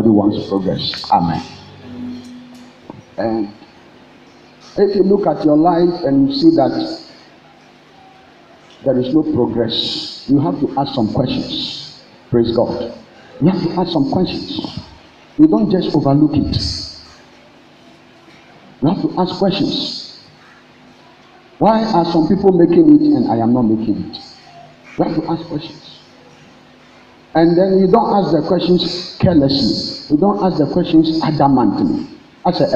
Everybody wants progress. Amen. And if you look at your life and you see that there is no progress, you have to ask some questions. Praise God. You have to ask some questions. You don't just overlook it. You have to ask questions. Why are some people making it and I am not making it? You have to ask questions. And then you don't ask the questions carelessly. You don't ask the questions adamantly. As a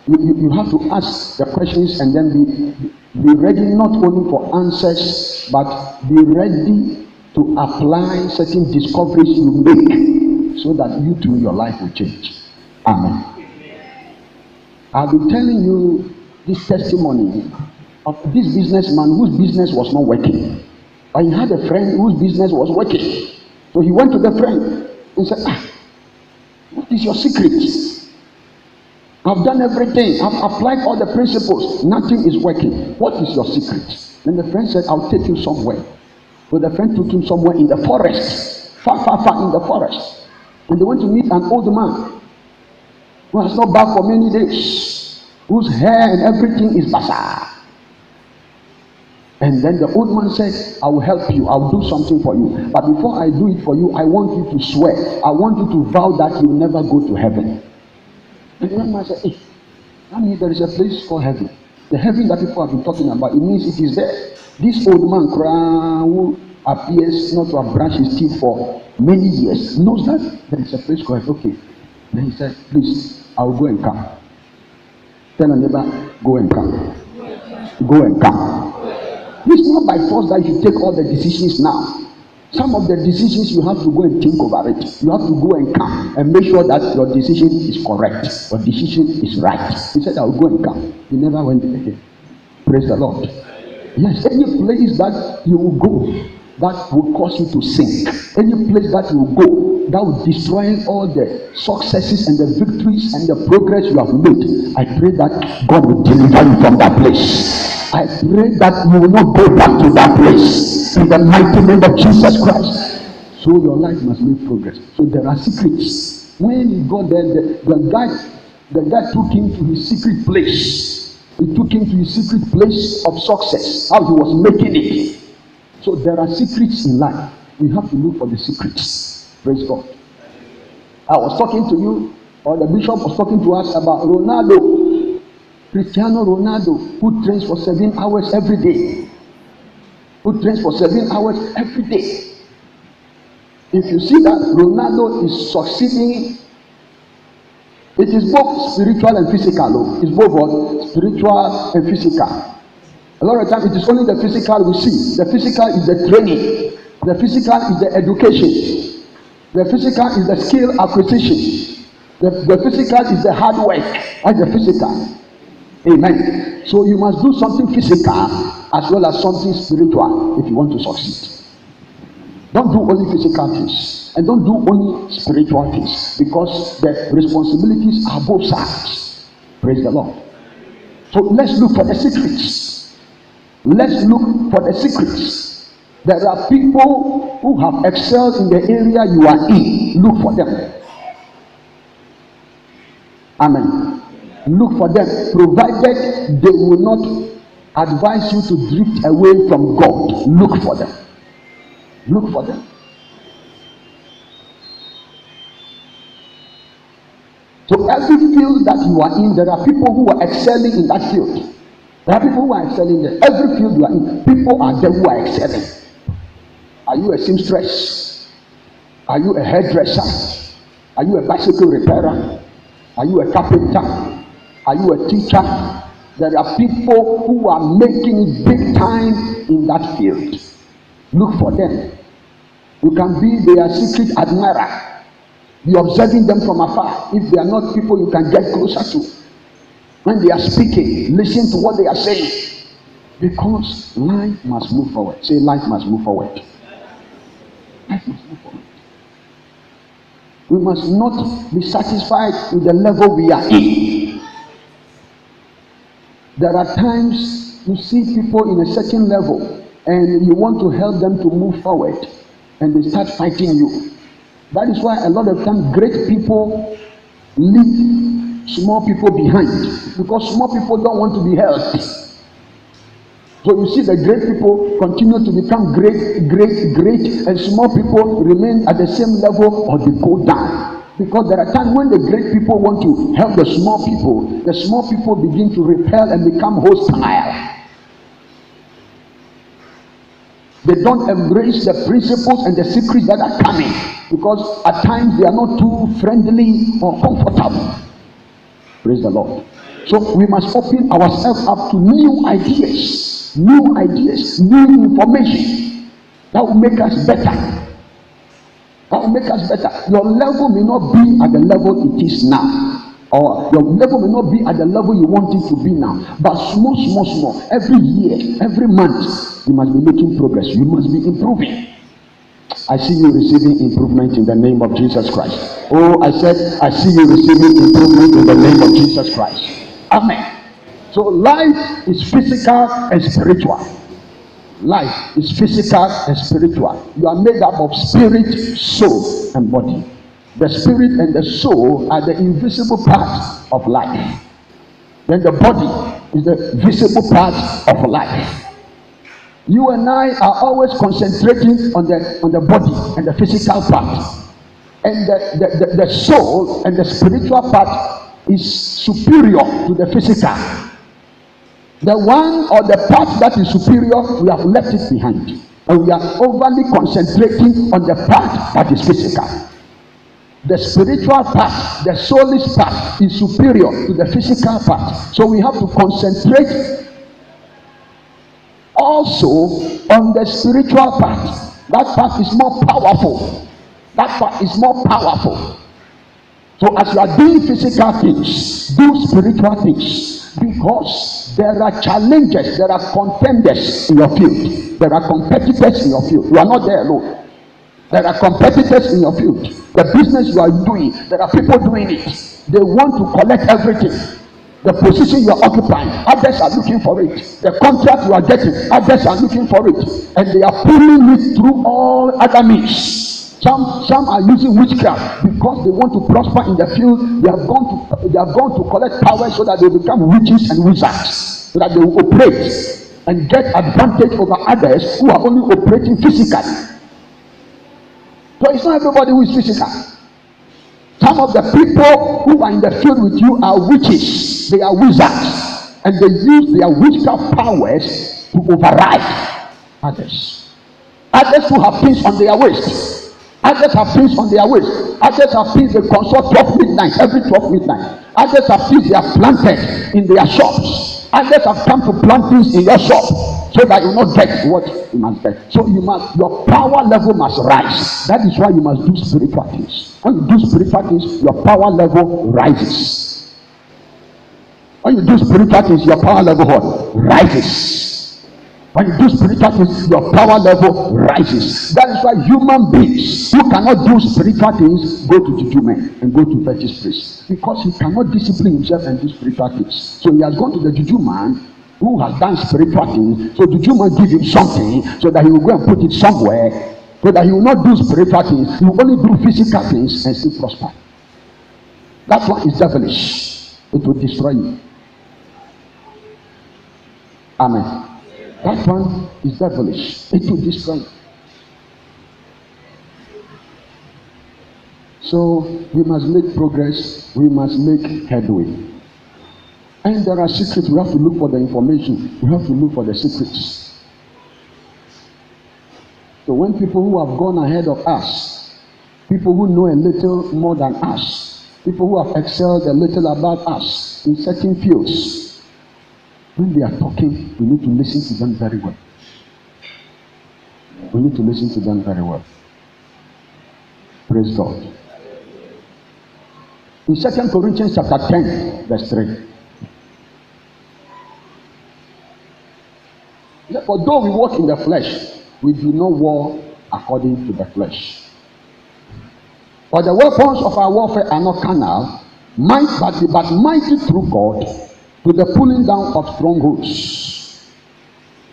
you have to ask the questions and then be ready not only for answers, but be ready to apply certain discoveries you make so that you too, your life will change. Amen. I've been telling you this testimony of this businessman whose business was not working. But he had a friend whose business was working. So he went to the friend and said, what is your secret? I've done everything. I've applied all the principles. Nothing is working. What is your secret? Then the friend said, I'll take you somewhere. So the friend took him somewhere in the forest. Far in the forest. And they went to meet an old man who has not bathed for many days, whose hair and everything is basah. And then the old man said, I will help you. I will do something for you. But before I do it for you, I want you to swear. I want you to vow that you will never go to heaven. And the young man said, hey, I mean, there is a place called heaven. The heaven that people have been talking about, it means it is there. This old man, who appears not to have brushed his teeth for many years, knows that there is a place called heaven. Okay. Then he said, please, I will go and come. Tell a neighbor, go and come. Go and come. It's not by force that you take all the decisions now. Some of the decisions you have to go and think over it. You have to go and come and make sure that your decision is correct. Your decision is right. He said, I will go and come. He never went again. Praise the Lord. Yes, any place that you will go that will cause you to sink. Any place that you will go that will destroy all the successes and the victories and the progress you have made. I pray that God will deliver you from that place. I pray that you will not go back to that place in the mighty name of Jesus Christ. So your life must make progress. So there are secrets. When he got there, the guy took him to his secret place. He took him to his secret place of success, how he was making it. So there are secrets in life. We have to look for the secrets. Praise God. I was talking to you, or the bishop was talking to us about Ronaldo. Cristiano Ronaldo, who trains for 7 hours every day. Who trains for 7 hours every day. If you see that Ronaldo is succeeding, it is both spiritual and physical. It's both what? Spiritual and physical. A lot of times it is only the physical we see. The physical is the training. The physical is the education. The physical is the skill acquisition. The physical is the hard work. That's the physical. Amen. So you must do something physical as well as something spiritual if you want to succeed. Don't do only physical things and don't do only spiritual things, because the responsibilities are both sides. Praise the Lord. So let's look for the secrets. Let's look for the secrets. There are people who have excelled in the area you are in. Look for them. Amen. Look for them, provided they will not advise you to drift away from God. Look for them. Look for them. So every field that you are in, there are people who are excelling in that field. There are people who are excelling there. Every field you are in, people are there who are excelling. Are you a seamstress? Are you a hairdresser? Are you a bicycle repairer? Are you a carpenter? Are you a teacher? There are people who are making it big time in that field. Look for them. You can be their secret admirer. Be observing them from afar. If they are not people you can get closer to. When they are speaking, listen to what they are saying. Because life must move forward. Say, life must move forward. Life must move forward. We must not be satisfied with the level we are in. There are times you see people in a certain level and you want to help them to move forward and they start fighting you. That is why a lot of times great people leave small people behind, because small people don't want to be helped. So you see the great people continue to become great, and small people remain at the same level or they go down. Because there are times when the great people want to help the small people begin to repel and become hostile. They don't embrace the principles and the secrets that are coming, because at times they are not too friendly or comfortable. Praise the Lord. So we must open ourselves up to new ideas, new information that will make us better. Your level may not be at the level it is now, or your level may not be at the level you want it to be now, but small, every year, every month, you must be making progress. You must be improving. I see you receiving improvement in the name of Jesus Christ. Oh, I said, I see you receiving improvement in the name of Jesus Christ. Amen. So life is physical and spiritual. Life is physical and spiritual. You are made up of spirit, soul, and body. The spirit and the soul are the invisible part of life. Then the body is the visible part of life. You and I are always concentrating on the body and the physical part. And the soul and the spiritual part is superior to the physical. The one or the part that is superior, we have left it behind. And we are overly concentrating on the part that is physical. The spiritual part, the soulish part, is superior to the physical part. So we have to concentrate also on the spiritual part. That part is more powerful. So as you are doing physical things, do spiritual things. Because there are challenges, there are contenders in your field. There are competitors in your field. You are not there alone. There are competitors in your field. The business you are doing, there are people doing it. They want to collect everything. The position you are occupying, others are looking for it. The contract you are getting, others are looking for it. And they are pulling it through all other means. Some are using witchcraft because they want to prosper in the field. They are going to collect power so that they become witches and wizards, so that they will operate and get advantage over others who are only operating physically. So it's not everybody who is physical. Some of the people who are in the field with you are witches. They are wizards, and they use their witchcraft powers to override others. Others who have things on their waist. Others have things on their waist. Others have things they consult 12 midnight, every 12 midnight. Others have things they have planted in their shops. Others have come to plant things in your shop so that you not get what you must get. So your power level must rise. That is why you must do spiritual things. When you do spiritual things, your power level rises. When you do spiritual things, your power level rises. When you do spiritual things, your power level rises. That is why human beings who cannot do spiritual things go to juju men and go to fetish priests, because he cannot discipline himself and do spiritual things. So he has gone to the juju man who has done spiritual things. So juju man give him something so that he will go and put it somewhere, so that he will not do spiritual things. He will only do physical things and still prosper. That one is devilish. It will destroy you. Amen. That one is devilish. It will destroy you. So we must make progress. We must make headway. And there are secrets. We have to look for the information. We have to look for the secrets. So when people who have gone ahead of us, people who know a little more than us, people who have excelled a little about us in certain fields, when they are talking, we need to listen to them very well. We need to listen to them very well. Praise God. In 2 Corinthians chapter 10, verse 3. For though we walk in the flesh, we do not war according to the flesh. For the weapons of our warfare are not carnal, but mighty through God, to the pulling down of strongholds,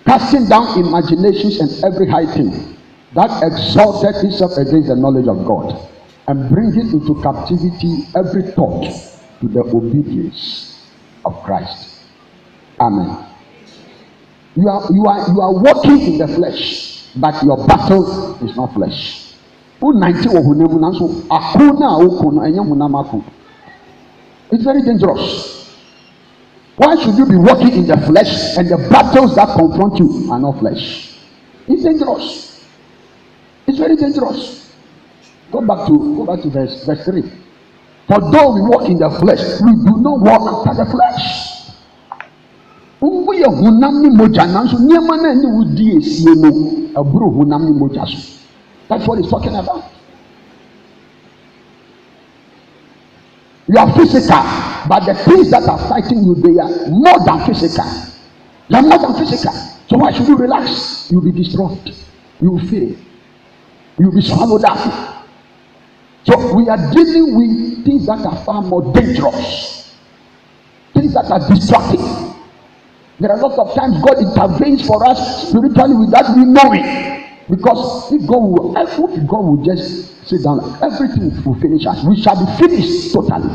casting down imaginations and every high thing that exalted itself against the knowledge of God, and bringing into captivity every thought to the obedience of Christ. Amen. You are walking in the flesh, but your battle is not flesh. It's very dangerous. Why should you be walking in the flesh and the battles that confront you are not flesh? It's dangerous. It's very dangerous. Go back to verse 3. For though we walk in the flesh, we do not walk after the flesh. That's what he's talking about. You are physical, but the things that are fighting you, they are more than physical. They are more than physical. So why should you relax? You'll be destroyed. You will fail. You'll be swallowed up. So we are dealing with things that are far more dangerous. Things that are destructive. There are lots of times God intervenes for us spiritually without we knowing. Because if God will just sit down, everything will finish us. We shall be finished totally.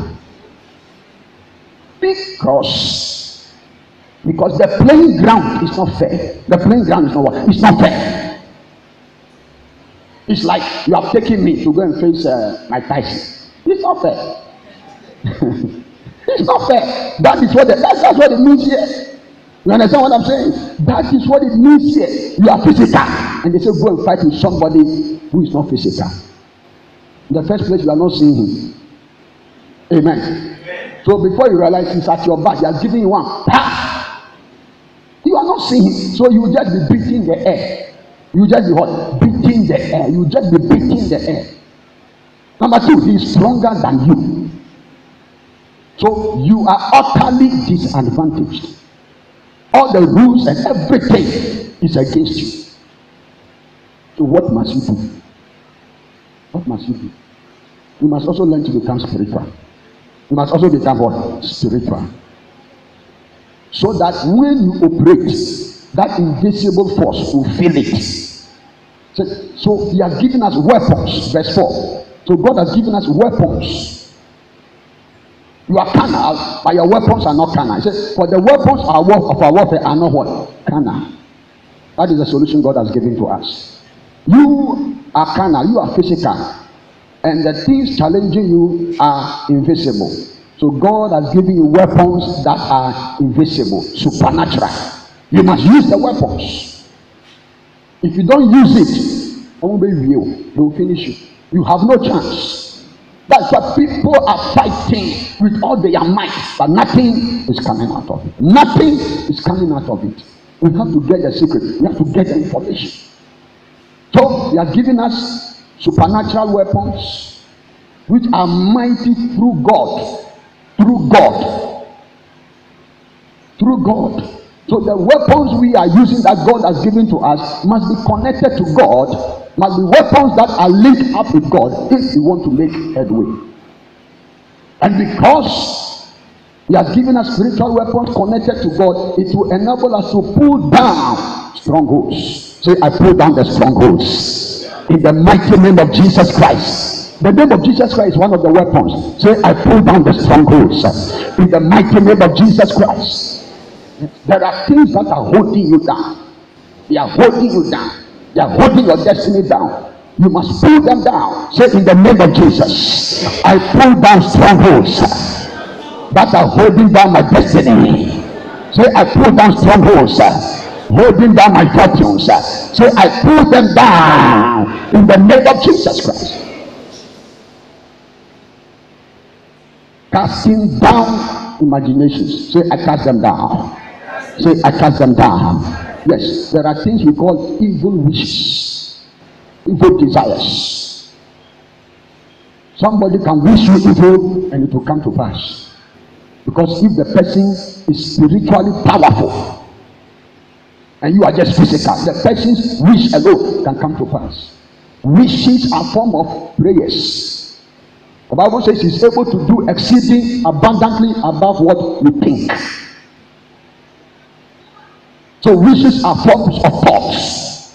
Because the playing ground is not fair. The playing ground is not what? It's not fair. It's like you have taken me to go and face Mike Tyson. It's not fair. It's not fair. That's what it means here. You understand what I'm saying? That is what it means here. You are physical. And they say go and fight with somebody who is not physical. In the first place, you are not seeing him. Amen. So before you realize he's at your back, he has given you one. You are not seeing him. So you will just be beating the air. You just be what? Beating the air. You just be beating the air. Number two, he is stronger than you. So you are utterly disadvantaged. All the rules and everything is against you. So what must you do? What must you do? You must also learn to become spiritual. You must also become what? Spiritual. So that when you operate, that invisible force will feel it. So he has given us weapons. Verse 4. So God has given us weapons. You are carnal, but your weapons are not carnal. He says, for the weapons of our warfare are not what? Carnal. That is the solution God has given to us. You are carnal, you are physical, and the things challenging you are invisible. So God has given you weapons that are invisible, supernatural. You must use the weapons. If you don't use it, they will finish you. You have no chance. That's what people are fighting with all their might, but nothing is coming out of it. Nothing is coming out of it. We have to get the secret. We have to get the information. So he has given us supernatural weapons which are mighty through God. Through God. Through God. So the weapons we are using that God has given to us must be connected to God. Must be weapons that are linked up with God if we want to make headway. And because he has given us spiritual weapons connected to God, it will enable us to pull down strongholds. Say, I pull down the strongholds in the mighty name of Jesus Christ. The name of Jesus Christ is one of the weapons. Say, I pull down the strongholds in the mighty name of Jesus Christ. There are things that are holding you down. They are holding you down. They are holding your destiny down. You must pull them down. Say, in the name of Jesus, I pull down strongholds that are holding down my destiny. Say, I pull down strongholds holding down my fortunes. Say, I pull them down in the name of Jesus Christ. Casting down imaginations. Say, I cast them down. Say, I cast them down. Yes, there are things we call evil wishes, evil desires. Somebody can wish you evil and it will come to pass. Because if the person is spiritually powerful and you are just physical, the person's wish alone can come to pass. Wishes are a form of prayers. The Bible says he's able to do exceeding abundantly above what we think. So wishes are forms of thoughts.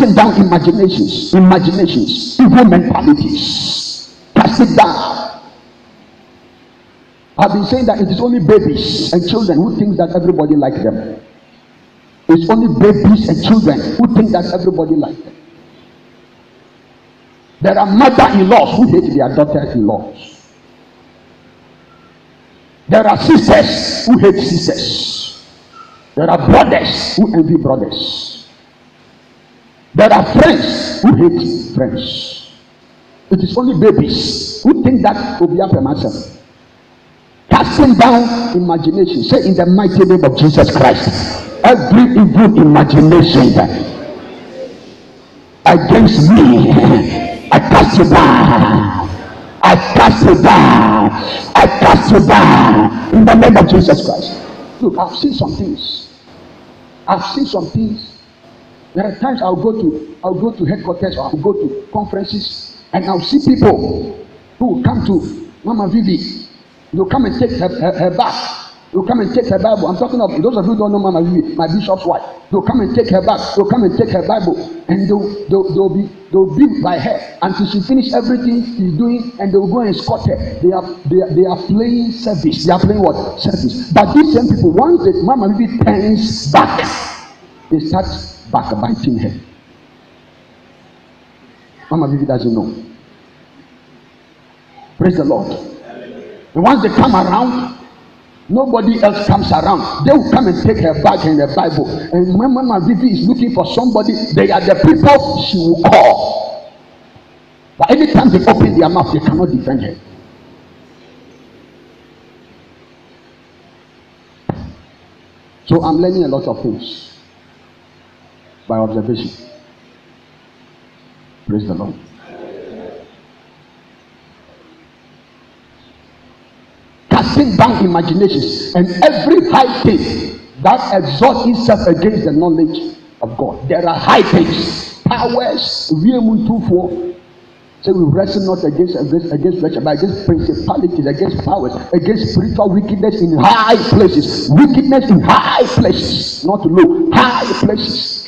Casting down imaginations, evil mentalities. Cast it down. I've been saying that it is only babies and children who think that everybody likes them. It's only babies and children who think that everybody likes them. There are mother-in-laws who hate their daughters-in-laws. There are sisters who hate sisters. There are brothers who envy brothers. There are friends who hate friends. It is only babies who think that will be up to myself. Casting down imagination. Say in the mighty name of Jesus Christ, every evil imagination against me, I cast it down. I cast it down. I cast it down in the name of Jesus Christ. Look, I've seen some things. There are times I'll go to headquarters, or I'll go to conferences, and I'll see people who will come to Mama Vivi. They'll come and take her bath. They'll come and take her Bible. I'm talking of those of you who don't know Mama Vivi, my bishop's wife. They'll come and take her bath. They'll come and take her Bible, and they'll be by her until she finish everything she's doing, and they'll go and escort her. They are playing service. They are playing what? Service. But these same people, once the Mama Vivi turns back, they start backbiting her. Mama Vivi doesn't know. Praise the Lord. And once they come around, nobody else comes around. They will come and take her bag and her Bible. And when Mama Vivi is looking for somebody, they are the people she will call. But anytime they open their mouth, they cannot defend her. So I'm learning a lot of things by observation. Praise the Lord. Casting down imaginations and every high thing that exalts itself against the knowledge of God. There are high things, powers, so we wrestle not against flesh, but against principalities, against powers, against spiritual wickedness in high places. Wickedness in high places, not low, high places.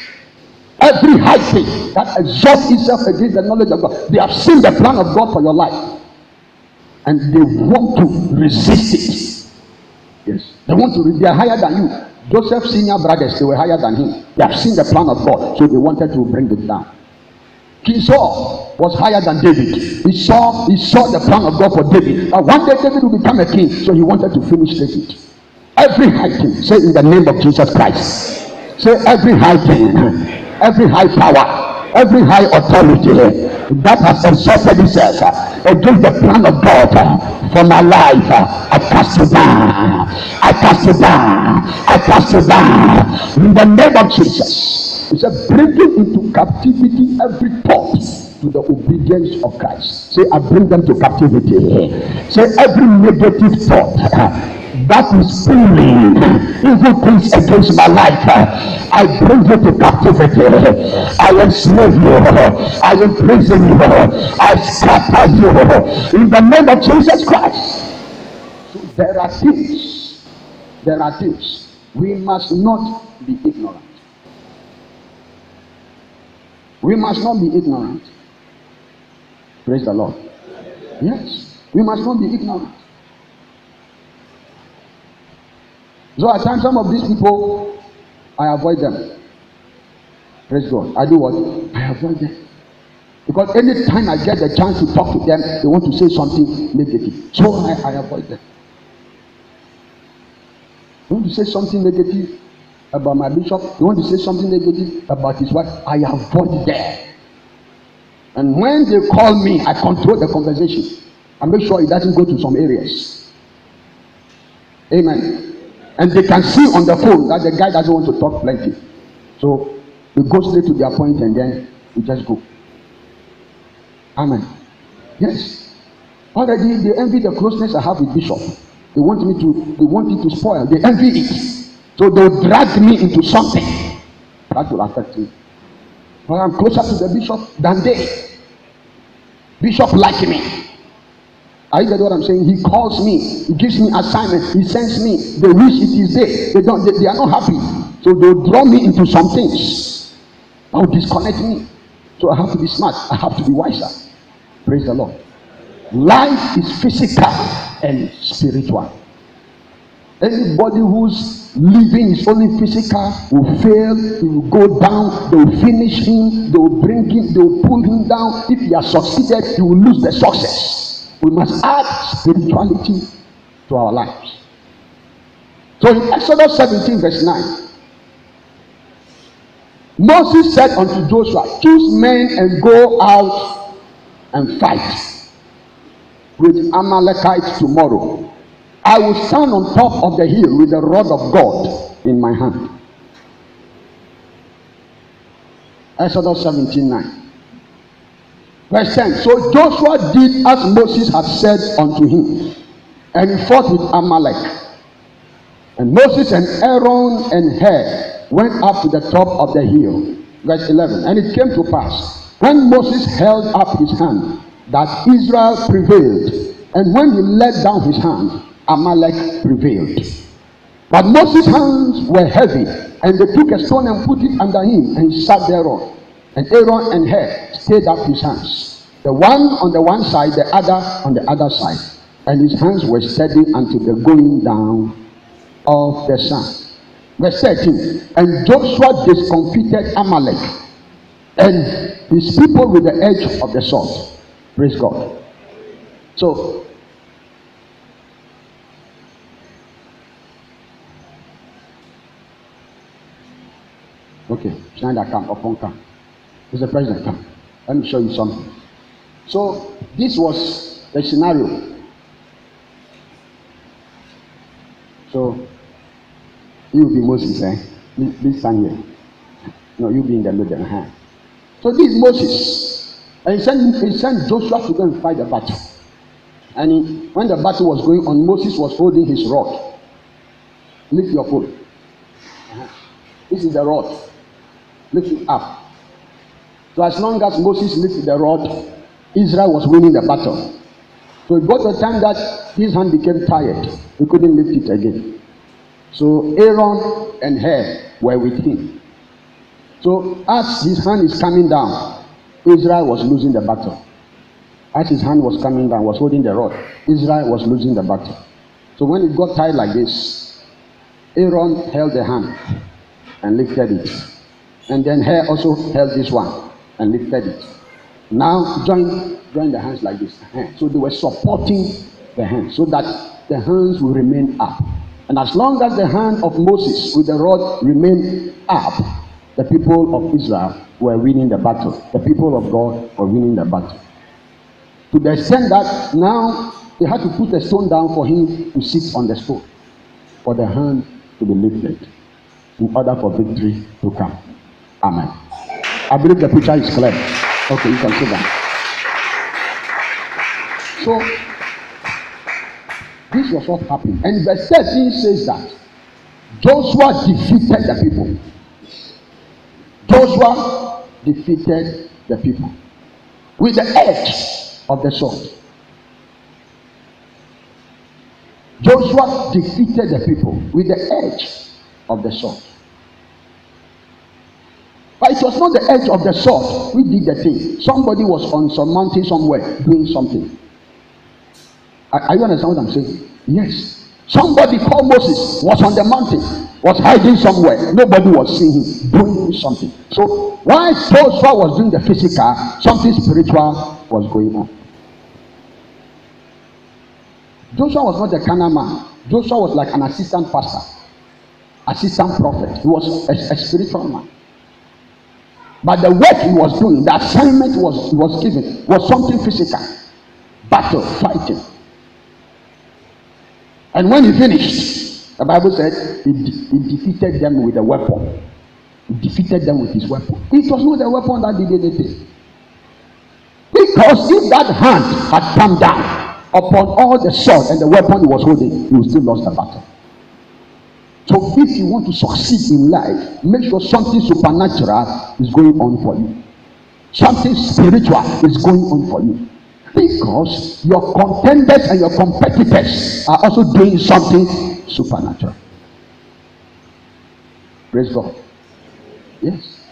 Every high thing that exalts itself against the knowledge of God. They have seen the plan of God for your life, and they want to resist it. Yes, they are higher than you. Joseph's senior brothers, they were higher than him. They have seen the plan of God, so they wanted to bring it down. King Saul was higher than David. He saw the plan of God for David. But one day David will become a king, so he wanted to finish David. Every high thing, say in the name of Jesus Christ. Say every high thing, every high power, every high authority that has exalted itself against the plan of God for my life, I cast it down. I cast it down. I cast it down in the name of Jesus. He said, bringing into captivity every thought to the obedience of Christ. Say, I bring them to captivity. Say, every negative thought that is pulling evil things against my life, I bring you to captivity. I enslave you. I imprison you. I scatter you in the name of Jesus Christ. So there are things we must not be ignorant. We must not be ignorant. Praise the Lord. Yes, we must not be ignorant. So at times some of these people, I avoid them. Praise God. I do what? I avoid them. Because anytime I get the chance to talk to them, they want to say something negative. So I avoid them. They want to say something negative about my bishop. They want to say something negative about his wife. I avoid them. And when they call me, I control the conversation. I make sure it doesn't go to some areas. Amen. And they can see on the phone that the guy doesn't want to talk plenty. So we go straight to their point and then we just go. Amen. Yes. Already they envy the closeness I have with Bishop. They want it to spoil. They envy it. So they'll drag me into something that will affect me. But I'm closer to the bishop than they. Bishop like me. Are you getting what I'm saying? He calls me, he gives me assignment, he sends me. They wish it is there. They are not happy. So they'll draw me into some things. That will disconnect me. So I have to be smart. I have to be wiser. Praise the Lord. Life is physical and spiritual. Anybody who's living is only physical will fail, he will go down, they will finish him, they will bring him, they will pull him down. If he has succeeded, he will lose the success. We must add spirituality to our lives. So in Exodus 17 verse 9, Moses said unto Joshua, choose men and go out and fight with Amalekites tomorrow. I will stand on top of the hill with the rod of God in my hand. Exodus 17:9. Verse 10. So Joshua did as Moses had said unto him, and he fought with Amalek. And Moses and Aaron and Hur went up to the top of the hill. Verse 11. And it came to pass, when Moses held up his hand, that Israel prevailed. And when he let down his hand, Amalek prevailed. But Moses' hands were heavy, and they took a stone and put it under him, and he sat thereon. And Aaron and Hur stayed up his hands, the one on the one side, the other on the other side. And his hands were steady until the going down of the sun. Verse 13. And Joshua discomfited Amalek and his people with the edge of the sword. Praise God. So, okay, Schneider come, Opon come. Is the president come? Let me show you something. So, this was the scenario. So, you be Moses, eh? Please stand here. No, you be in the middle. So, this is Moses. And he sent Joshua to go and fight the battle. And when the battle was going on, Moses was holding his rod. Lift your pole. This is the rod. Lift it up. So as long as Moses lifted the rod, Israel was winning the battle. So it got the time that his hand became tired. He couldn't lift it again. So Aaron and Hur were with him. So as his hand is coming down, Israel was losing the battle. As his hand was coming down, was holding the rod, Israel was losing the battle. So when it got tied like this, Aaron held the hand and lifted it. And then Hur also held this one and lifted it. Now join the hands like this. So they were supporting the hands so that the hands will remain up. And as long as the hand of Moses with the rod remained up, the people of Israel were winning the battle. The people of God were winning the battle. To the extent that now they had to put a stone down for him to sit on the stone, for the hand to be lifted, in order for victory to come. Amen. I believe the picture is clear. Okay, you can sit down. So, this was what happened. And verse 13 says that Joshua defeated the people. Joshua defeated the people with the edge of the sword. Joshua defeated the people with the edge of the sword. But it was not the edge of the sword which did the thing. Somebody was on some mountain somewhere doing something. Are you understand what I'm saying? Yes. Somebody called Moses was on the mountain, was hiding somewhere. Nobody was seeing him doing something. So while Joshua was doing the physical, something spiritual was going on. Joshua was not a carnal man. Joshua was like an assistant pastor, assistant prophet. He was a spiritual man. But the work he was doing, the assignment was given, was something physical. Battle, fighting. And when he finished, the Bible said he defeated them with a weapon. He defeated them with his weapon. It was not a weapon that did anything. Because if that hand had come down upon all the sword and the weapon he was holding, he would still lost the battle. So if you want to succeed in life, make sure something supernatural is going on for you. Something spiritual is going on for you. Because your contenders and your competitors are also doing something supernatural. Praise God. Yes.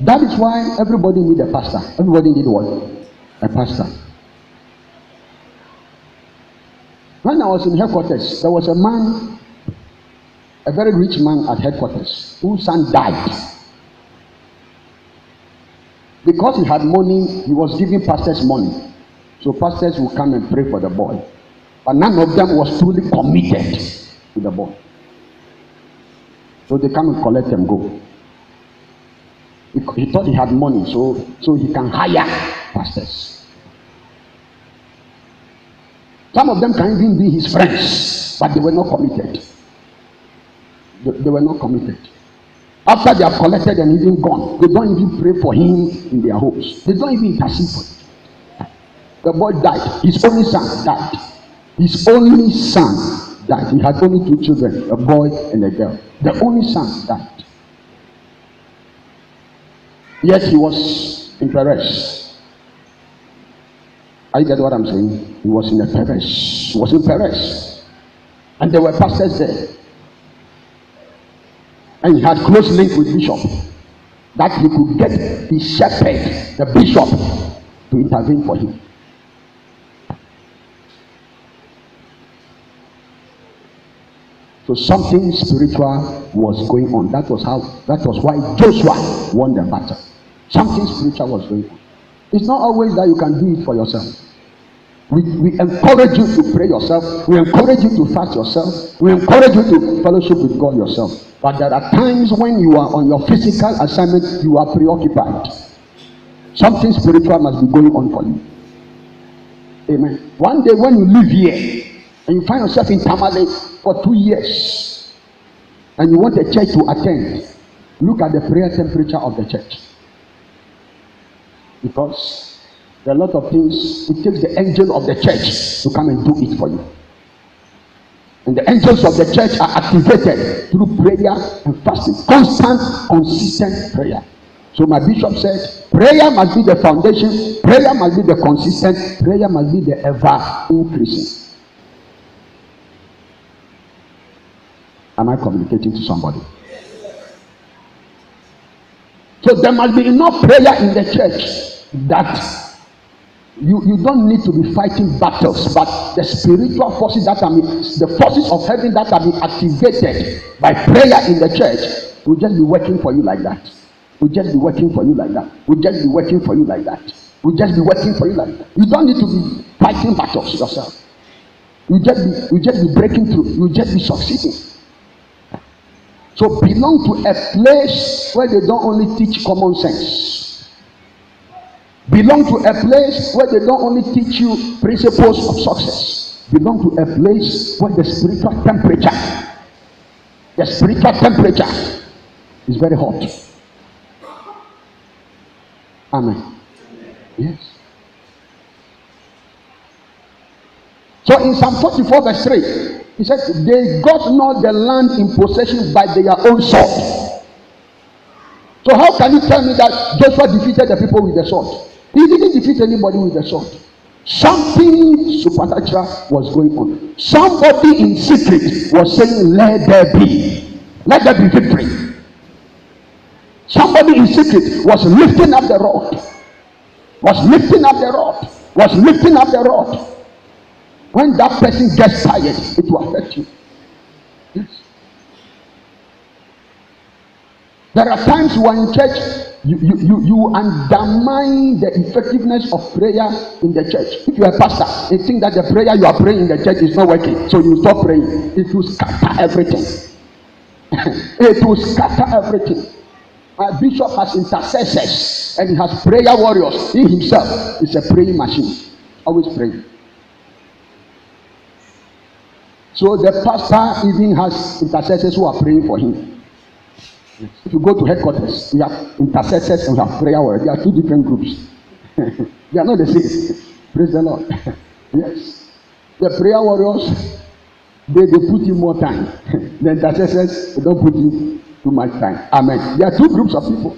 That is why everybody need a pastor. Everybody need what? A pastor. When I was in headquarters, there was a man, a very rich man at headquarters, whose son died. Because he had money, he was giving pastors money. So pastors would come and pray for the boy. But none of them was truly committed to the boy. So they come and collect and go. He thought he had money, so he can hire pastors. Some of them can even be his friends, but they were not committed. They were not committed. After they have collected and even gone, they don't even pray for him in their homes. They don't even intercede for him. The boy died. His only son died. His only son died. He had only 2 children, a boy and a girl. The only son died. Yet he was in Perez. Are you getting what I'm saying? He was in Perez. He was in Perez. And there were pastors there. And he had close link with Bishop, that he could get the shepherd, the bishop, to intervene for him. So something spiritual was going on. That was why Joshua won the battle. Something spiritual was going on. It's not always that you can do it for yourself. We encourage you to pray yourself. We encourage you to fast yourself. We encourage you to fellowship with God yourself. But there are times when you are on your physical assignment, you are preoccupied. Something spiritual must be going on for you. Amen. One day when you live here and you find yourself in Tamale for 2 years and you want a church to attend, look at the prayer temperature of the church. Because there are a lot of things, it takes the angel of the church to come and do it for you. And the angels of the church are activated through prayer and fasting. Constant, consistent prayer. So my bishop said, prayer must be the foundation, prayer must be the consistent, prayer must be the ever increasing. Am I communicating to somebody? So there must be enough prayer in the church that you don't need to be fighting battles, but the spiritual forces the forces of heaven that are being activated by prayer in the church will just be working for you like that. Will just be working for you like that. Will just be working for you like that. Will just be working for you like that. You don't need to be fighting battles yourself. You just be breaking through. You just be succeeding. So belong to a place where they don't only teach common sense. Belong to a place where they don't only teach you principles of success. Belong to a place where the spiritual temperature is very hot. Amen. Yes. So in Psalm 44 verse 3, he says, they got not the land in possession by their own sword. So how can you tell me that Joshua defeated the people with the sword? He didn't defeat anybody with the sword. Something supernatural was going on. Somebody in secret was saying, let there be victory. Somebody in secret was lifting up the rod. When that person gets tired, it will affect you. Yes. There are times you are in church, you undermine the effectiveness of prayer in the church. If you are a pastor, you think that the prayer you are praying in the church is not working, so you stop praying. It will scatter everything. It will scatter everything. My bishop has intercessors and he has prayer warriors. He himself is a praying machine, always praying. So the pastor even has intercessors who are praying for him. If you go to headquarters, we have intercessors and we have prayer warriors. There are 2 different groups. They are not the same. Praise the Lord. Yes. The prayer warriors, they put in more time. The intercessors, they don't put in too much time. Amen. There are 2 groups of people.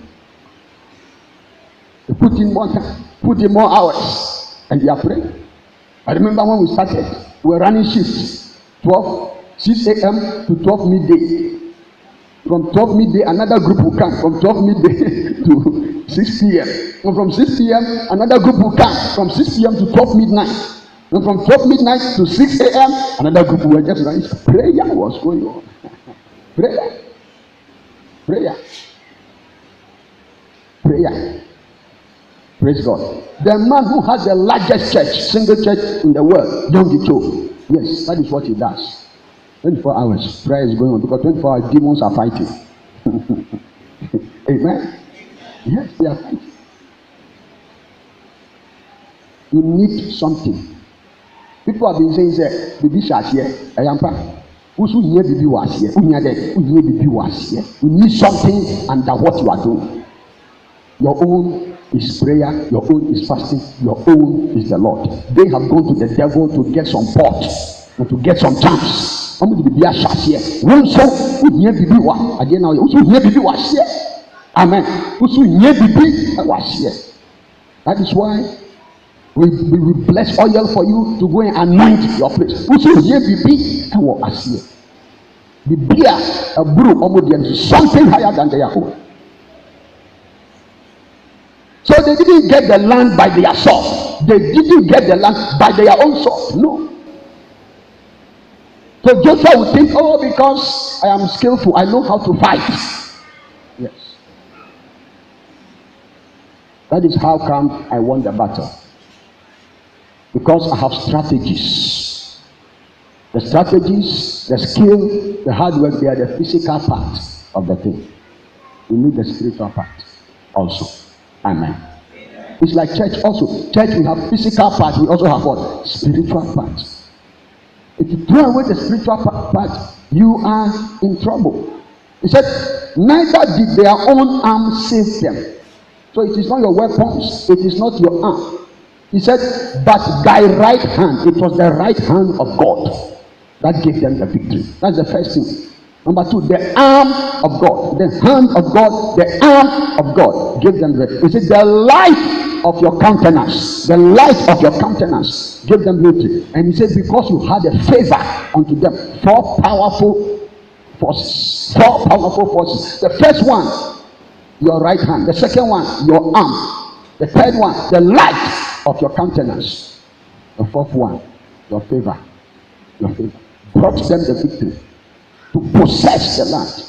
They put in more time, put in more hours, and they are praying. I remember when we started, we were running shifts, 6 a.m. to 12 midday. From 12 midday, another group will come. From 12 midday to 6 p.m. And from 6 p.m., another group will come. From 6 p.m. to 12 midnight. And from 12 midnight to 6 a.m., another group will just run. Prayer was going on. Prayer. Prayer. Prayer. Praise God. The man who has the largest church, single church in the world, Yom Kippur. Yes, that is what he does. 24 hours prayer is going on because 24 hours demons are fighting. Amen. Yes, they are fighting. You need something. People have been saying, say, baby shas here, ayampa. Who hear baby was here? Who hear that? Who hear baby was here? You need something under what you are doing. Your own is prayer, your own is fasting, your own is the Lord. They have gone to the devil to get some pot and to get some chance. I'm going to be a shas here. One so who hear baby was again now? Who hear baby was here? Amen. Who hear baby was here? That is why we bless oil for you to go and anoint your place. Who hear baby and what was here? The beer, a brew, almost something higher than their own. So they didn't get the land by their sword. They didn't get the land by their own sword. No. So Joshua would think, oh, because I am skillful, I know how to fight. Yes. That is how come I won the battle. Because I have strategies. The strategies, the skill, the hard work, they are the physical part of the thing. We need the spiritual part also. Amen. It's like church also. Church, we have physical part, we also have what? Spiritual part. If you throw away the spiritual part, you are in trouble. He said, neither did their own arm save them. So it is not your weapons, it is not your arm. He said, but thy right hand, it was the right hand of God that gave them the victory. That's the first thing. Number two, the arm of God, the hand of God, the arm of God gave them the victory. He said, the light of your countenance, the light of your countenance gave them victory. And he said, because you had a favor unto them, four powerful forces. Four powerful forces. The first one, your right hand. The second one, your arm. The third one, the light of your countenance. The fourth one, your favor. Your favor brought them the victory to possess the land,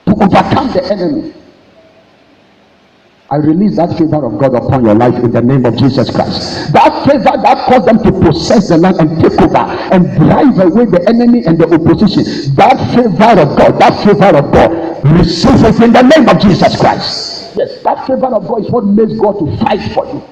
to overcome the enemy. I release that favor of God upon your life in the name of Jesus Christ. That favor that caused them to possess the land and take over and drive away the enemy and the opposition. That favor of God, receive it in the name of Jesus Christ. Yes, that favor of God is what makes God to fight for you,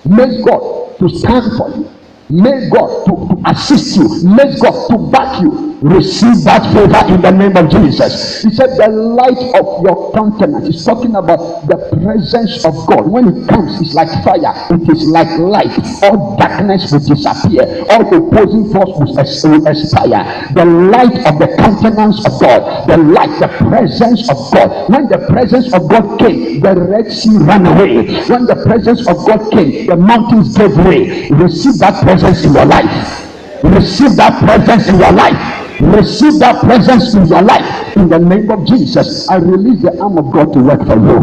makes God to stand for you, makes God to assist you, makes God to back you. Receive that favor in the name of Jesus. He said the light of your countenance. He's talking about the presence of God. When it comes, it's like fire. It is like light. All darkness will disappear. All opposing force will expire. The light of the countenance of God. The light, the presence of God. When the presence of God came, the Red Sea ran away. When the presence of God came, the mountains gave way. Receive that presence in your life. Receive that presence in your life. Receive that presence in your life in the name of Jesus. I release the arm of God to work for you.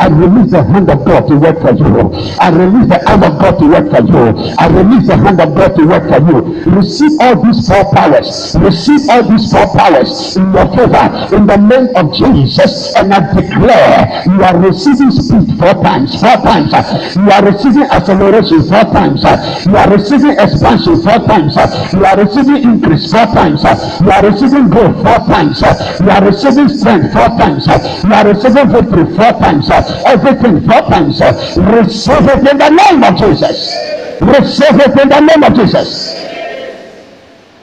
I release the hand of God to work for you. I release the arm of God to work for you. I release the hand of God to work for you. Receive all these four powers. Receive all these four powers in your favor in the name of Jesus. And I declare you are receiving speed 4 times. 4 times. You are receiving acceleration 4 times. You are receiving expansion 4 times. You are receiving increase 4 times. You are receiving growth 4 times. You are receiving strength 4 times. You are receiving victory 4 times. Everything 4 times. Receive it in the name of Jesus. Receive it in the name of Jesus.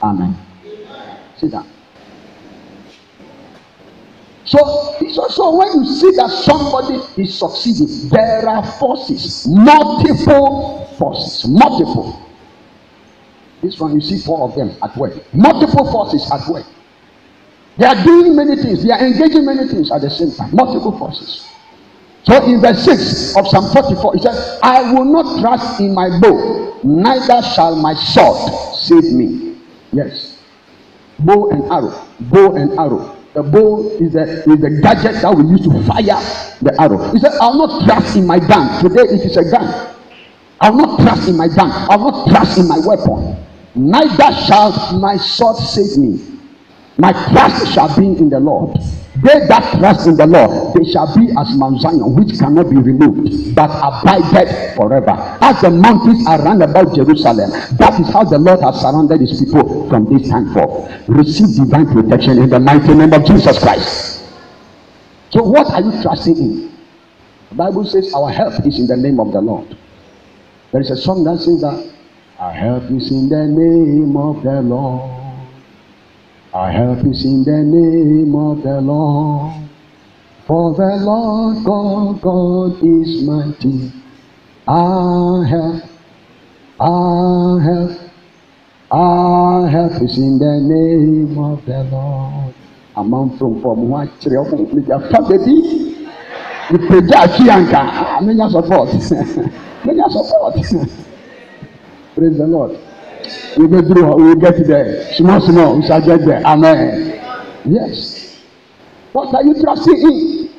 Amen. Sit down. So when you see that somebody is succeeding, there are forces, multiple forces, multiple. This one, you see 4 of them at work. Multiple forces at work. They are doing many things. They are engaging many things at the same time. Multiple forces. So in verse 6 of Psalm 44, it says, I will not trust in my bow, neither shall my sword save me. Yes. Bow and arrow. Bow and arrow. The bow is the gadget that we use to fire the arrow. He said, I'll not trust in my gun. Today it is a gun. I'll not trust in my gun. I'll not trust in my weapon. Neither shall my sword save me. My trust shall be in the Lord. They that trust in the Lord, they shall be as Mount Zion, which cannot be removed, but abideth forever. As the mountains are round about Jerusalem, that is how the Lord has surrounded his people from this time forth. Receive divine protection in the mighty name of Jesus Christ. So what are you trusting in? The Bible says our help is in the name of the Lord. There is a song that says that our help is in the name of the Lord. Our help is in the name of the Lord. For the Lord God is mighty. Our help is in the name of the Lord. Among from what you support. Praise the Lord. We go through, we will get there. Small, we shall get there. Amen. Yes. What are you trusting in?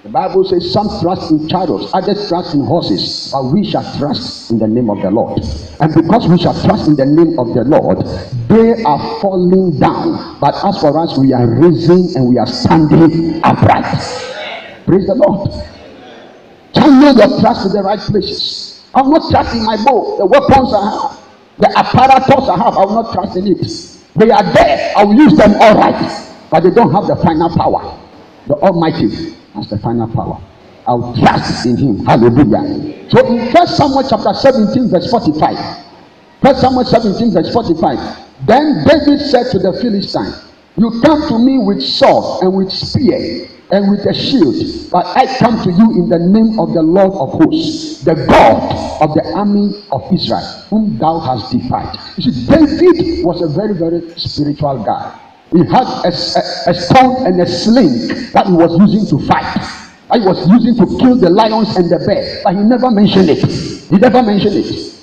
The Bible says some trust in chariots, others trust in horses, but we shall trust in the name of the Lord. And because we shall trust in the name of the Lord, they are falling down. But as for us, we are raising and we are standing upright. Praise the Lord. Channel your trust to the right places. I'm not trusting my bow, the weapons I have, the apparatus I have, I will not trust in it. They are there, I will use them all right, but they don't have the final power. The Almighty has the final power. I'll trust in him. Hallelujah. So in 1 Samuel chapter 17 verse 45, 1 Samuel 17 verse 45, then David said to the Philistine, you come to me with sword and with spear and with a shield, but I come to you in the name of the Lord of hosts, the God of the army of Israel, whom thou hast defied. You see, David was a very, very spiritual guy. He had a stone and a sling that he was using to fight. That he was using to kill the lions and the bear, but he never mentioned it. He never mentioned it.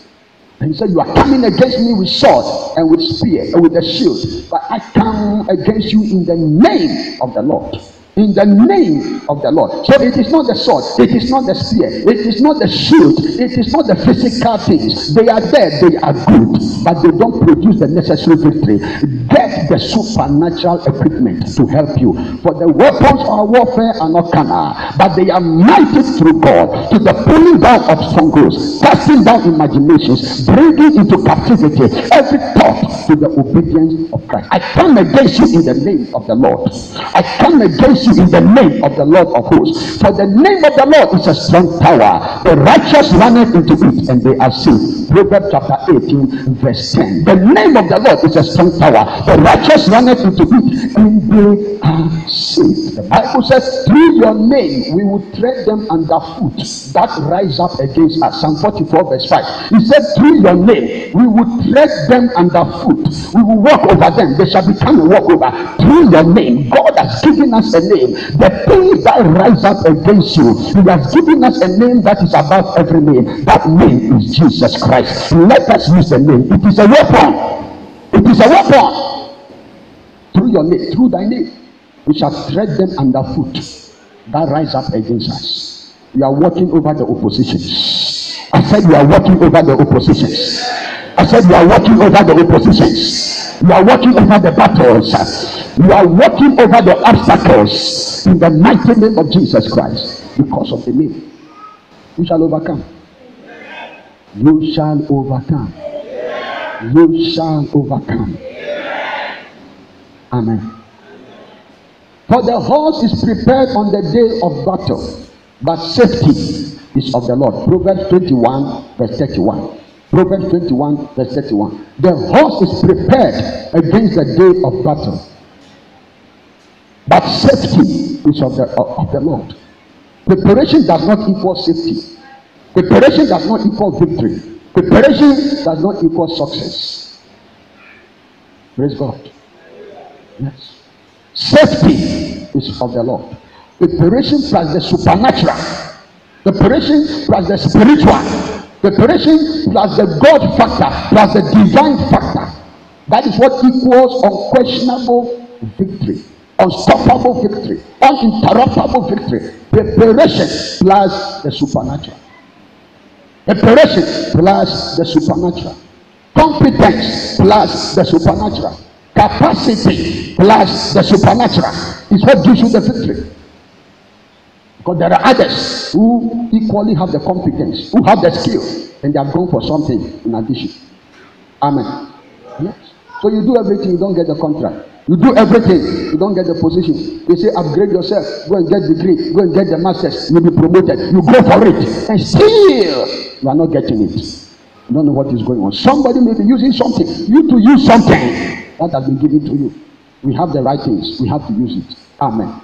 And he said, you are coming against me with sword and with spear and with a shield, but I come against you in the name of the Lord. In the name of the Lord. So it is not the sword, it is not the spear, it is not the shield, it is not the physical things. They are there, they are good, but they don't produce the necessary victory. Get the supernatural equipment to help you. For the weapons of warfare are not carnal, but they are mighty through God to the pulling down of strongholds, casting down imaginations, bringing into captivity every thought to the obedience of Christ. I come against you in the name of the Lord. I come against you in the name of the Lord of hosts. For the name of the Lord is a strong tower. The righteous runneth into it and they are saved. Proverbs chapter 18 verse 10. The name of the Lord is a strong tower. The righteous runneth into it and they are saved. The Bible says, through your name we will tread them underfoot that rise up against us. Psalm 44 verse 5. He said, through your name we will tread them underfoot. We will walk over them. They shall become a walkover. Through your name, God has given us a name. The things that rise up against you, he has given us a name that is above every name. That name is Jesus Christ. Let us use the name. It is a weapon. It is a weapon. Through your name, through thy name, we shall tread them underfoot that rise up against us. We are walking over the oppositions. I said we are walking over the oppositions. I said we are walking over the oppositions. We are walking over the battles. You are walking over the obstacles in the mighty name of Jesus Christ. Because of the name, you shall overcome. You shall overcome. You shall overcome. Amen. For the horse is prepared on the day of battle, but safety is of the Lord. Proverbs 21 verse 31. Proverbs 21 verse 31. The horse is prepared against the day of battle, but safety is of the Lord. Preparation does not equal safety. Preparation does not equal victory. Preparation does not equal success. Praise God. Yes. Safety is of the Lord. Preparation plus the supernatural. Preparation plus the spiritual. Preparation plus the God factor plus the divine factor. That is what equals unquestionable victory, unstoppable victory, uninterruptible victory, preparation plus the supernatural. Preparation plus the supernatural. Competence plus the supernatural. Capacity plus the supernatural is what gives you the victory. Because there are others who equally have the competence, who have the skill, and they have gone for something in addition. Amen. Yes. So you do everything, you don't get the contract. You do everything, you don't get the position. They say upgrade yourself, go and get degree, go and get the masters, you'll be promoted. You go for it, and still you are not getting it. You don't know what is going on. Somebody may be using something. You to use something that has been given to you. We have the right things. We have to use it. Amen.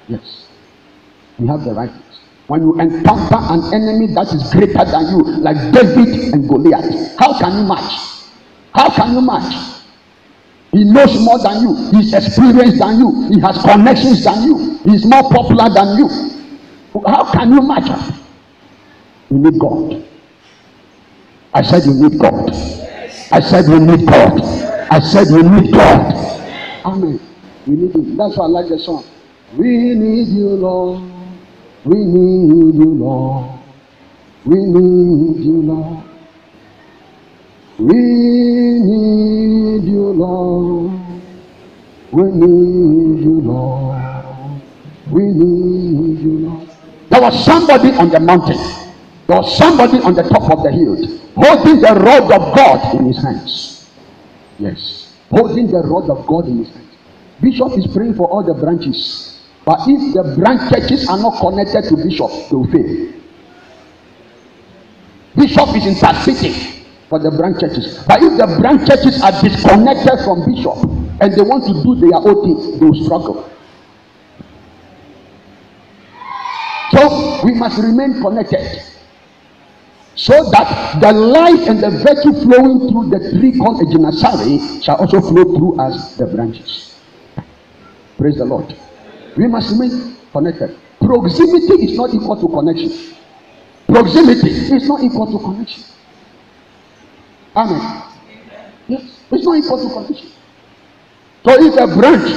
Yes. We have the right things. When you encounter an enemy that is greater than you, like David and Goliath, how can you match? How can you match? He knows more than you. He's experienced than you. He has connections than you. He's more popular than you. How can you match him? You need God. I said you need God. I said you need God. I said you need God. Amen. We need him. That's why I like the song. We need you, Lord. We need you, Lord. We need you, Lord. We need you, Lord. We need you, Lord. We need you, Lord. There was somebody on the mountain. There was somebody on the top of the hill holding the rod of God in his hands. Yes. Holding the rod of God in his hands. Bishop is praying for all the branches. But if the branch churches are not connected to Bishop, they will fail. Bishop is interceding for the branch churches. But if the branch churches are disconnected from Bishop and they want to do their own thing, they will struggle. So we must remain connected, so that the life and the virtue flowing through the tree called a Genasari shall also flow through us, the branches. Praise the Lord. We must remain connected. Proximity is not equal to connection. Proximity is not equal to connection. Amen. Yes, it's not equal to connection. So if a branch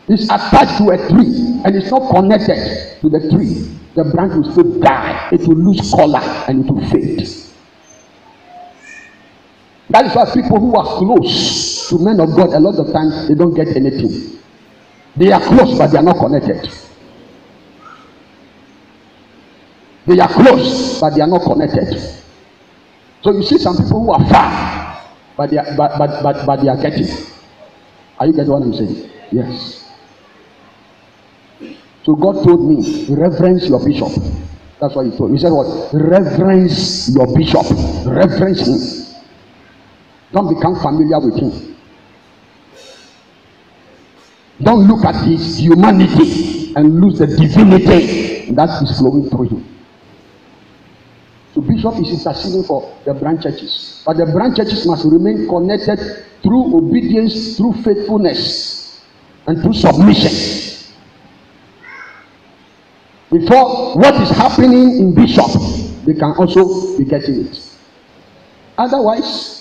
is attached to a tree and it's not connected to the tree, the branch will still die. It will lose color and it will fade. That is why people who are close to men of God, a lot of times they don't get anything. They are close, but they are not connected. They are close, but they are not connected. So you see some people who are far, but they are getting. Are you getting what I'm saying? Yes. So God told me, reverence your bishop. That's what he told me. He said what? Reverence your bishop. Reverence him. Don't become familiar with him. Don't look at his humanity and lose the divinity that is flowing through him. So Bishop is interceding for the branch churches. But the branch churches must remain connected through obedience, through faithfulness, and through submission. Before what is happening in Bishop, they can also be getting it. Otherwise,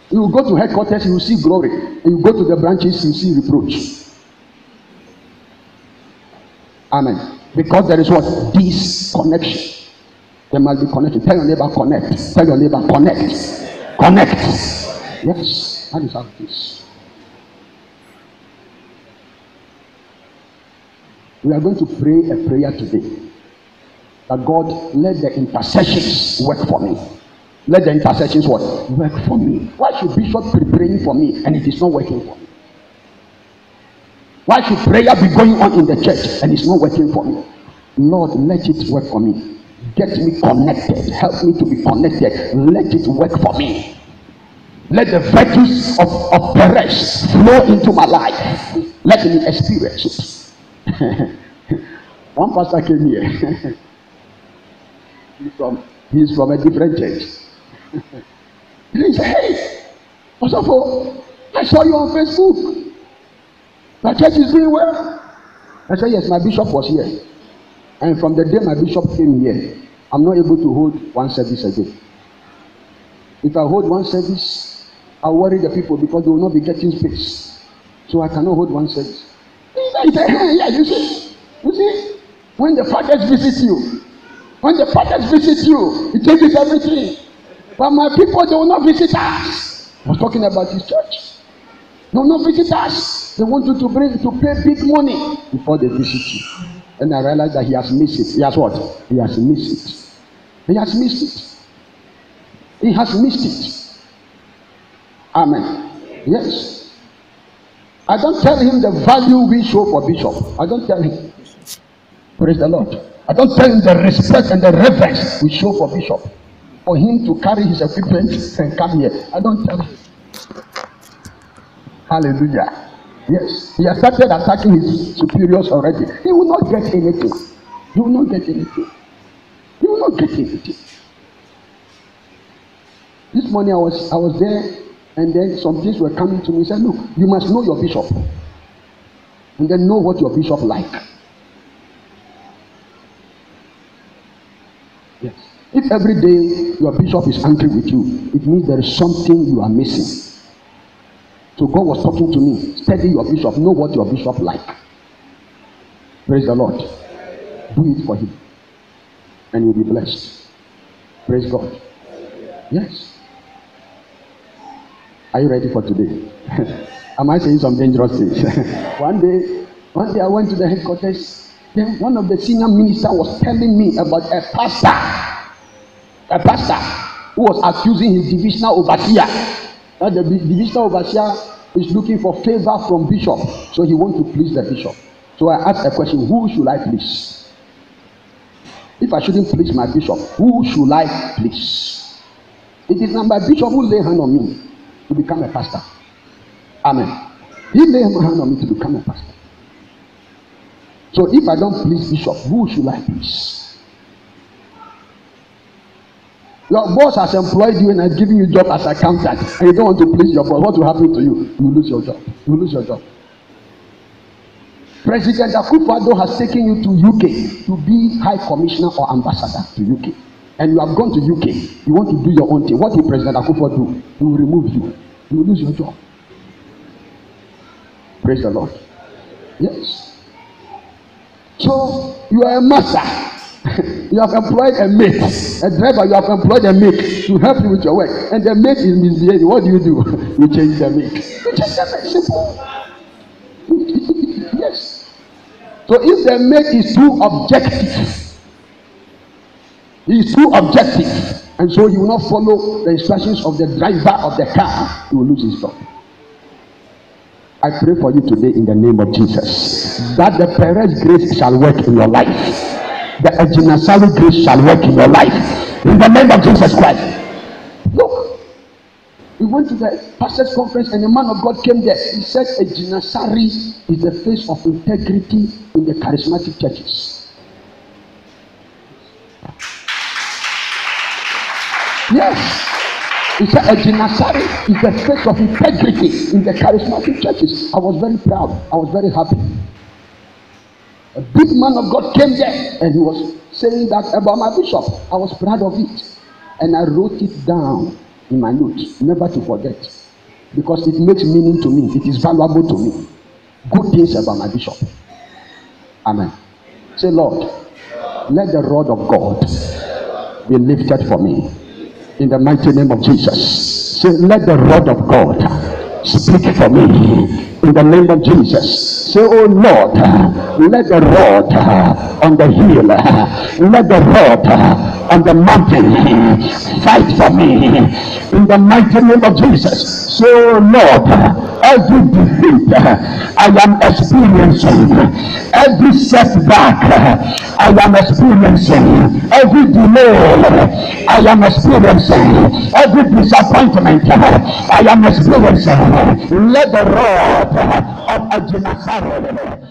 you will go to headquarters, you will see glory. And you go to the branches, you will see reproach. Amen. Because there is what? Disconnection. There must be connection. Tell your neighbor, connect. Tell your neighbor, connect. Connect. Yes. That is how it is. We are going to pray a prayer today. That God, let the intercessions work for me. Let the intercessions what? Work for me. Why should Bishop be praying for me and it is not working for me? Why should prayer be going on in the church and it's not working for me? Lord, let it work for me. Get me connected. Help me to be connected. Let it work for me. Let the virtues of Perez flow into my life. Let me experience it. One pastor came here. He's from a different church. He said, hey, Osofo, I saw you on Facebook. My church is doing well. I said, yes, my bishop was here. And from the day my bishop came here, I'm not able to hold one service again. If I hold one service, I'll worry the people because they will not be getting space. so I cannot hold one service. He said, hey, yeah, you see, when the fathers visit you, it changes everything. But my people, they will not visit us. I was talking about his church. They will not visit us. They want you to pay big money before they visit you. And I realized that he has missed it. He has what? He has missed it. He has missed it. He has missed it. Amen. Yes. I don't tell him the value we show for Bishop. I don't tell him. Praise the Lord. I don't tell him the respect and the reverence we show for Bishop. For him to carry his equipment and come here. I don't tell him. Hallelujah. Yes. He has started attacking his superiors already. He will not get anything. He will not get anything. He will not get anything. This morning I was there, and then some things were coming to me. He said, look, you must know your bishop. And then know what your bishop like. Yes. If every day your bishop is angry with you, it means there is something you are missing. So God was talking to me. Study your bishop. Know what your bishop like. Praise the Lord. Do it for him. And you'll be blessed. Praise God. Yes. Are you ready for today? Am I saying some dangerous things? One day I went to the headquarters. Then one of the senior ministers was telling me about a pastor who was accusing his divisional overseer. That the divisional overseer is looking for favor from bishop, so he wants to please the bishop. So I asked a question: who should I please? If I shouldn't please my bishop, who should I please? It is not my bishop who lay hand on me to become a pastor. Amen. He lay hand on me to become a pastor. So if I don't please bishop, who should I please? Your boss has employed you and has given you a job as accountant, and you don't want to please your boss. What will happen to you? You will lose your job. You will lose your job. President Akufo-Addo has taken you to UK to be High Commissioner or Ambassador to UK. And you have gone to UK. You want to do your own thing. What will President Akufo do? He will remove you. You will lose your job. Praise the Lord. Yes. So you are a master. You have employed a mate, a driver. You have employed a mate to help you with your work, and the mate is misbehaving. What do? You change the mate. You change the mate. Simple. Yes. So if the mate is too objective, he is too objective, and so he will not follow the instructions of the driver of the car, he will lose his job. I pray for you today in the name of Jesus that the Perez grace shall work in your life. The Ejinasari grace shall work in your life. In the name of Jesus Christ. Look, we went to the pastors' conference and a man of God came there. He said Ejinasari is the face of integrity in the charismatic churches. Yes. He said Ejinasari is the face of integrity in the charismatic churches. I was very proud. I was very happy. A big man of God came there and he was saying that about my bishop. I was proud of it. And I wrote it down in my notes, never to forget. Because it makes meaning to me. It is valuable to me. Good things about my bishop. Amen. Say, Lord, let the rod of God be lifted for me. In the mighty name of Jesus. Say, let the rod of God speak for me. In the name of Jesus. Say, oh Lord, let the rod on the hill, let the rod on the mountain fight for me. In the mighty name of Jesus. Say, oh Lord, every defeat I am experiencing, every setback I am experiencing, every delay I am experiencing, every disappointment I am experiencing, let the rod of Ejinasari